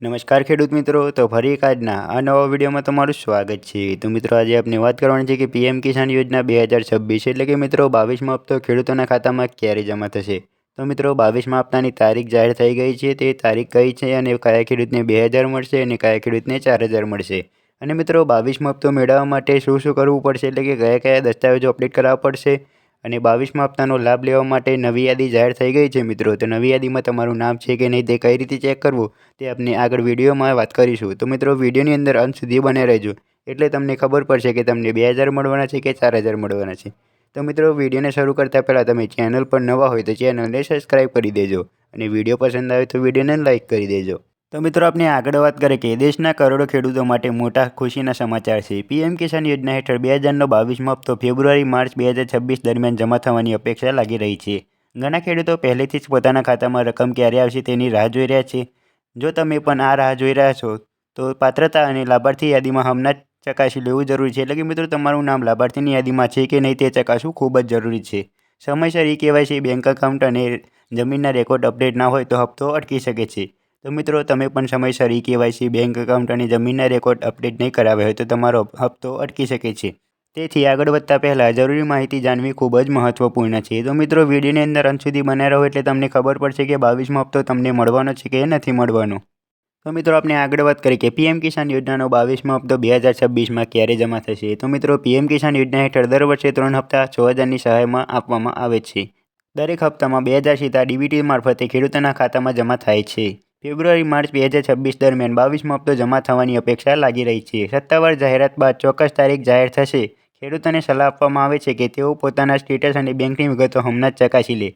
નમસ્કાર ખેડૂત મિત્રો, તો ફરી એક આજના આ નવા વિડીયોમાં તમારું સ્વાગત છે। તો મિત્રો આજે આપણે વાત કરવાની છે કે પીએમ કિસાન યોજના 2026 એટલે કે મિત્રો 22મો હપ્તો ખેડૂતોના ખાતામાં ક્યારે જમા થશે। તો મિત્રો 22મા હપ્તાની તારીખ જાહેર થઈ ગઈ છે। તે તારીખ કઈ છે અને કયા ખેડૂતને 2000 મળશે અને કયા ખેડૂતને 4000 મળશે। અને મિત્રો 22મો હપ્તો મેળવવા માટે શું શું કરવું પડશે, એટલે કે કયા કયા દસ્તાવેજો અપડેટ કરાવવા પડશે અને 22મા હપ્તાનો લાભ લેવા માટે નવી યાદી જાહેર થઈ ગઈ છે મિત્રો। તો નવી યાદીમાં તમારું નામ છે કે નહીં તે કઈ રીતે ચેક કરવું તે આપણે આગળ વિડીયોમાં વાત કરીશું। તો મિત્રો વિડીયોની અંદર અંત સુધી બને રહેજો, એટલે તમને ખબર પડશે કે તમને 2000 મળવાના છે કે 4000 મળવાના છે। તો મિત્રો વિડીયોને શરૂ કરતાં પહેલાં તમે ચેનલ પર નવા હોય તો ચેનલને સબસ્ક્રાઈબ કરી દેજો અને વિડીયો પસંદ આવે તો વિડીયોને લાઇક કરી દેજો। તો મિત્રો આપણે આગળ વાત કરીએ કે દેશના કરોડો ખેડૂતો માટે મોટા ખુશીના સમાચાર છે। પીએમ કિસાન યોજના હેઠળ 2000નો 22મો હપ્તો ફેબ્રુઆરી-માર્ચ 2026 દરમિયાન જમા થવાની અપેક્ષા લાગી રહી છે। ઘણા ખેડૂતો પહેલેથી જ પોતાના ખાતામાં રકમ ક્યારે આવશે તેની રાહ જોઈ રહ્યા છે। જો તમે પણ આ રાહ જોઈ રહ્યા છો તો પાત્રતા અને લાભાર્થી યાદીમાં હમણાં જ ચકાસી લેવું જરૂરી છે। એટલે કે મિત્રો તમારું નામ લાભાર્થીની યાદીમાં છે કે નહીં તે ચકાસવું ખૂબ જ જરૂરી છે। સમયસર કેવાયસી, બેંક એકાઉન્ટ અને જમીનના રેકોર્ડ અપડેટ ના હોય તો હપ્તો અટકી શકે છે। તો મિત્રો તમે પણ સમયસર કેવાયસી, બેંક એકાઉન્ટ અને જમીનના રેકોર્ડ અપડેટ નહીં કરાવ્યા હોય તો તમારો હપ્તો અટકી શકે છે। તેથી આગળ વધતા પહેલાં જરૂરી માહિતી જાણવી ખૂબ જ મહત્વપૂર્ણ છે। તો મિત્રો વિડીયોની અંદર અંત સુધી બન્યા રહો એટલે તમને ખબર પડશે કે 22મો હપ્તો તમને મળવાનો છે કે નથી મળવાનો। તો મિત્રો આપણે આગળ વાત કરીએ કે પીએમ કિસાન યોજનાનો 22મો હપ્તો 2026માં ક્યારે જમા થશે। તો મિત્રો પીએમ કિસાન યોજના હેઠળ દર વર્ષે 3 હપ્તા 6000ની સહાયમાં આપવામાં આવે છે। દરેક હપ્તામાં 2000 સીધા ડીબીટી મારફતે ખેડૂતોના ખાતામાં જમા થાય છે। ફેબ્રુઆરી-માર્ચ 2026 દરમિયાન 22મો હપ્તો જમા થવાની અપેક્ષા લાગી રહી છે। સત્તાવાર જાહેરાત બાદ ચોક્કસ તારીખ જાહેર થશે। ખેડૂતોને સલાહ આપવામાં આવે છે કે તેઓ પોતાના સ્ટેટસ અને બેંકની વિગતો હમણાં જ ચકાસી લે।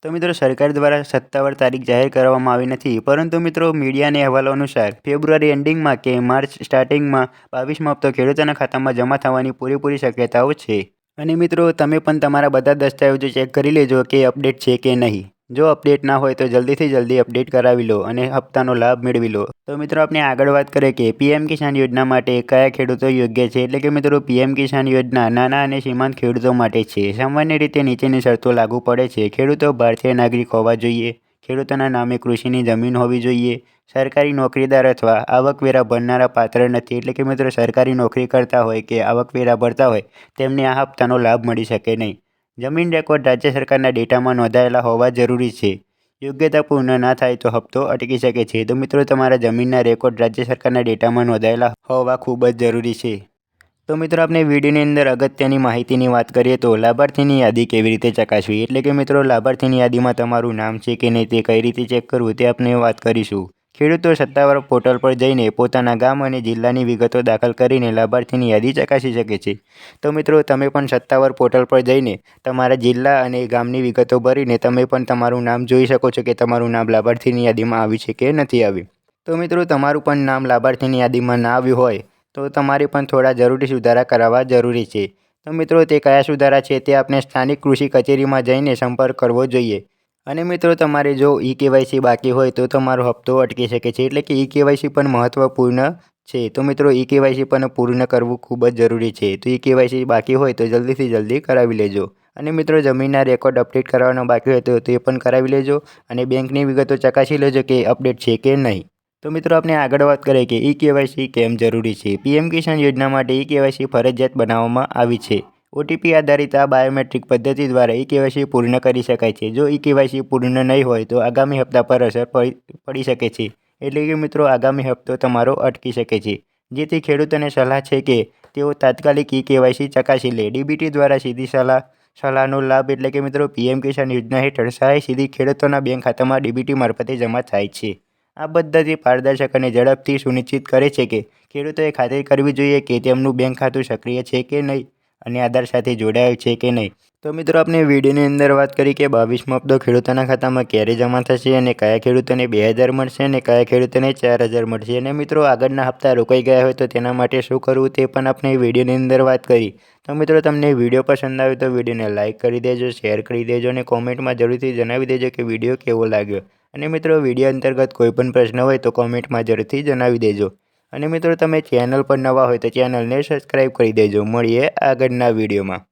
તો મિત્રો સરકાર દ્વારા સત્તાવાર તારીખ જાહેર કરવામાં આવી નથી, પરંતુ મિત્રો મીડિયાના અહેવાલો અનુસાર ફેબ્રુઆરી એન્ડિંગમાં કે માર્ચ સ્ટાર્ટિંગમાં 22મો હપ્તો ખેડૂતોના ખાતામાં જમા થવાની પૂરેપૂરી શક્યતાઓ છે। અને મિત્રો તમે પણ તમારા બધા દસ્તાવેજો ચેક કરી લેજો કે અપડેટ છે કે નહીં। જો અપડેટ ના હોય તો જલ્દીથી જલ્દી અપડેટ કરાવી લો અને હપ્તાનો લાભ મેળવી લો। તો મિત્રો આપણે આગળ વાત કરીએ કે પીએમ કિસાન યોજના માટે કયા ખેડૂતો યોગ્ય છે। એટલે કે મિત્રો પીએમ કિસાન યોજના નાના અને સીમાંત ખેડૂતો માટે છે। સામાન્ય રીતે નીચેની શરતો લાગુ પડે છે। ખેડૂતો ભારતીય નાગરિક હોવા જોઈએ, ખેડૂતોના નામે કૃષિની જમીન હોવી જોઈએ, સરકારી નોકરીદાર અથવા આવકવેરા ભરનારા પાત્ર નથી, એટલે કે મિત્રો સરકારી નોકરી કરતા હોય કે આવકવેરા ભરતા હોય તેમને આ હપ્તાનો લાભ મળી શકે નહીં। જમીન રેકોર્ડ રાજ્ય સરકારના ડેટામાં નોંધાયેલા હોવા જરૂરી છે। યોગ્યતા પૂર્ણ ના થાય તો હપ્તો અટકી શકે છે। તો મિત્રો તમારા જમીનના રેકોર્ડ રાજ્ય સરકારના ડેટામાં નોંધાયેલા હોવા ખૂબ જ જરૂરી છે। તો મિત્રો આપણે વિડીયોની અંદર અગત્યની માહિતીની વાત કરીએ તો લાભાર્થીની યાદી કેવી રીતે ચકાસવી, એટલે કે મિત્રો લાભાર્થીની યાદીમાં તમારું નામ છે કે નહીં તે કઈ રીતે ચેક કરવું તે આપણે વાત કરીશું। ખેડૂતો સત્તાવાર પોર્ટલ પર જઈને પોતાના ગામ અને જિલ્લાની વિગતો દાખલ કરીને લાભાર્થીની યાદી ચકાસી શકે છે। તો મિત્રો તમે પણ સત્તાવાર પોર્ટલ પર જઈને તમારા જિલ્લા અને ગામની વિગતો ભરીને તમે પણ તમારું નામ જોઈ શકો છો કે તમારું નામ લાભાર્થીની યાદીમાં આવ્યું છે કે નથી આવ્યું। તો મિત્રો તમારું પણ નામ લાભાર્થીની યાદીમાં ના આવ્યું હોય તો તમારે પણ થોડા જરૂરી સુધારા કરાવવા જરૂરી છે। તો મિત્રો તે કયા સુધારા છે તે આપણે સ્થાનિક કૃષિ કચેરીમાં જઈને સંપર્ક કરવો જોઈએ। અને મિત્રો તમારે જો કેવાયસી બાકી હોય તો તમારો હપ્તો અટકી શકે છે, એટલે કે કેવાયસી પણ મહત્વપૂર્ણ છે। તો મિત્રો કેવાયસી પણ પૂર્ણ કરવું ખૂબ જ જરૂરી છે। તો કેવાયસી બાકી હોય તો જલ્દીથી જલ્દી કરાવી લેજો। અને મિત્રો જમીનના રેકોર્ડ અપડેટ કરવાનો બાકી હોય તો તે પણ કરાવી લેજો અને બેંકની વિગતો ચકાસી લેજો કે અપડેટ છે કે નહીં। તો મિત્રો આપણે આગળ વાત કરીએ કે કેવાયસી કેમ જરૂરી છે। પીએમ કિસાન યોજના માટે કેવાયસી ફરજિયાત બનાવવામાં આવી છે। ઓટીપી આધારિત આ બાયોમેટ્રિક પદ્ધતિ દ્વારા કેવાયસી પૂર્ણ કરી શકાય છે। જો કેવાયસી પૂર્ણ નહીં હોય તો આગામી હપ્તા પર અસર પડી શકે છે, એટલે કે મિત્રો આગામી હપ્તો તમારો અટકી શકે છે। જેથી ખેડૂતોને સલાહ છે કે તેઓ તાત્કાલિક કેવાયસી ચકાસી લે। ડીબીટી દ્વારા સીધી સલાહનો લાભ, એટલે કે મિત્રો પીએમ કિસાન યોજના હેઠળ સહાય સીધી ખેડૂતોના બેંક ખાતામાં ડીબીટી મારફતે જમા થાય છે। આ પદ્ધતિ પારદર્શક અને ઝડપથી સુનિશ્ચિત કરે છે કે ખેડૂતોએ ખાતરી કરવી જોઈએ કે તેમનું બેંક ખાતું સક્રિય છે કે નહીં અને આધાર સાથે જોડાયેલ છે કે નહીં। તો મિત્રો આપણે વિડીયોની અંદર વાત કરી કે 22મો હપ્તો ખેડૂતોના ખાતામાં ક્યારે જમા થશે અને કયા ખેડૂતોને 2000 મળશે અને કયા ખેડૂતોને 4000 મળશે। અને મિત્રો આગળના હપ્તા રોકાઈ ગયા હોય તો તેના માટે શું કરવું તે પણ આપણે વિડીયોની અંદર વાત કરી। તો મિત્રો તમને વિડીયો પસંદ આવે તો વિડીયોને લાઇક કરી દેજો, શેર કરી દેજો અને કોમેન્ટમાં જરૂરથી જણાવી દેજો કે વિડીયો કેવો લાગ્યો। અને મિત્રો વિડીયો અંતર્ગત કોઈ પણ પ્રશ્ન હોય તો કોમેન્ટમાં જરૂરથી જણાવી દેજો। અને મિત્રો તમે ચેનલ પર નવા હોય તો ચેનલને સબસ્ક્રાઈબ કરી દેજો। મળીએ આગળના વિડીયોમાં।